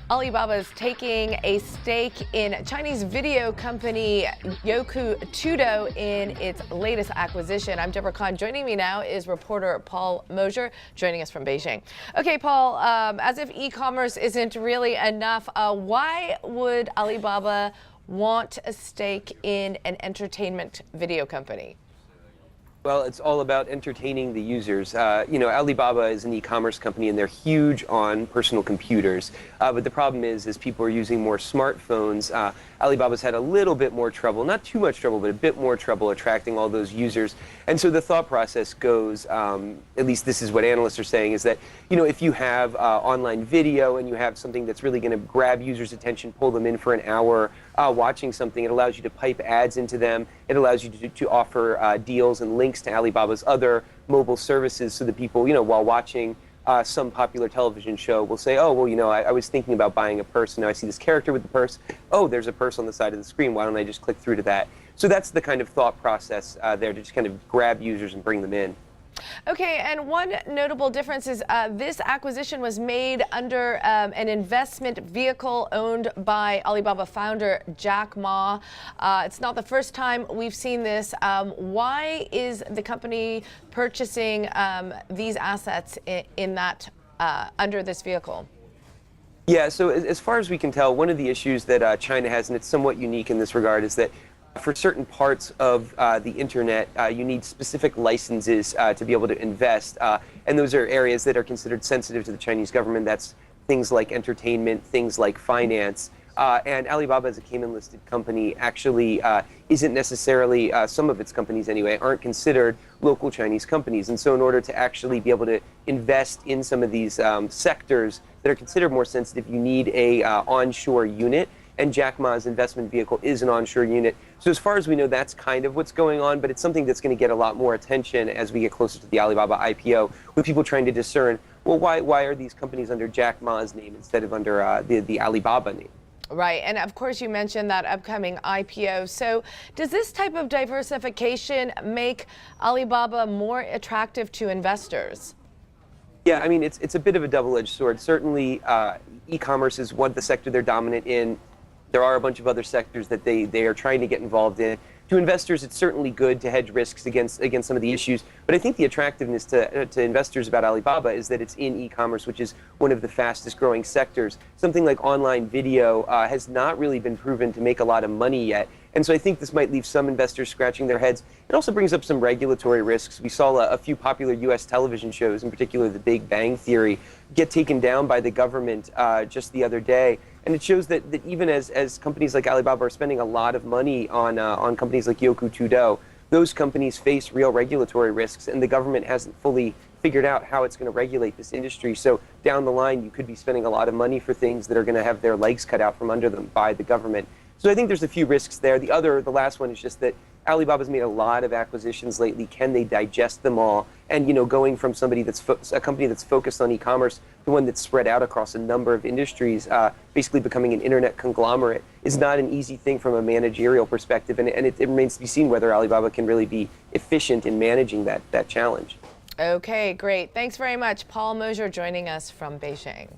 Alibaba is taking a stake in Chinese video company Youku Tudou in its latest acquisition. I'm Deborah Kan. Joining me now is reporter Paul Mozur, joining us from Beijing. Okay, Paul, as if e-commerce isn't really enough, why would Alibaba want a stake in an entertainment video company? Well, it's all about entertaining the users. Alibaba is an e-commerce company and they're huge on personal computers. But the problem is people are using more smartphones. Alibaba's had a little bit more trouble, not too much trouble, but a bit more trouble attracting all those users. And so the thought process goes, at least this is what analysts are saying, is that, if you have online video and you have something that's really going to grab users' attention, pull them in for an hour watching something, it allows you to pipe ads into them. It allows you to offer deals and links to Alibaba's other mobile services so that people, while watching some popular television show will say, oh, well, I was thinking about buying a purse, and now I see this character with the purse. Oh, there's a purse on the side of the screen. Why don't I just click through to that? So that's the kind of thought process there, to just kind of grab users and bring them in. Okay, and one notable difference is this acquisition was made under an investment vehicle owned by Alibaba founder Jack Ma. It's not the first time we've seen this. Why is the company purchasing these assets in that under this vehicle? Yeah, so as far as we can tell, one of the issues that China has, and it's somewhat unique in this regard, is that for certain parts of the internet, you need specific licenses to be able to invest. And those are areas that are considered sensitive to the Chinese government. That's things like entertainment, things like finance. And Alibaba, as a Cayman-listed company, actually isn't necessarily, some of its companies anyway, aren't considered local Chinese companies. And so in order to actually be able to invest in some of these sectors that are considered more sensitive, you need a onshore unit. And Jack Ma's investment vehicle is an onshore unit. So as far as we know, that's kind of what's going on, but it's something that's going to get a lot more attention as we get closer to the Alibaba IPO, with people trying to discern, well, why are these companies under Jack Ma's name instead of under the Alibaba name? Right, and of course you mentioned that upcoming IPO. So does this type of diversification make Alibaba more attractive to investors? Yeah, I mean, it's a bit of a double-edged sword. Certainly, e-commerce is the sector they're dominant in. There are a bunch of other sectors that they are trying to get involved in. To investors, it's certainly good to hedge risks against some of the issues. But I think the attractiveness to investors about Alibaba is that it's in e-commerce, which is one of the fastest growing sectors. Something like online video has not really been proven to make a lot of money yet. And so I think this might leave some investors scratching their heads. It also brings up some regulatory risks. We saw a few popular U.S. television shows, in particular The Big Bang Theory, get taken down by the government just the other day. And it shows that even as companies like Alibaba are spending a lot of money on companies like Youku Tudou, those companies face real regulatory risks, and the government hasn't fully figured out how it's going to regulate this industry. So down the line, you could be spending a lot of money for things that are going to have their legs cut out from under them by the government. So I think there's a few risks there. The last one is just that Alibaba's made a lot of acquisitions lately. Can they digest them all? And going from a company that's focused on e-commerce to one that's spread out across a number of industries, basically becoming an internet conglomerate, is not an easy thing from a managerial perspective. And it remains to be seen whether Alibaba can really be efficient in managing that challenge. Okay, great. Thanks very much, Paul Mozur, joining us from Beijing.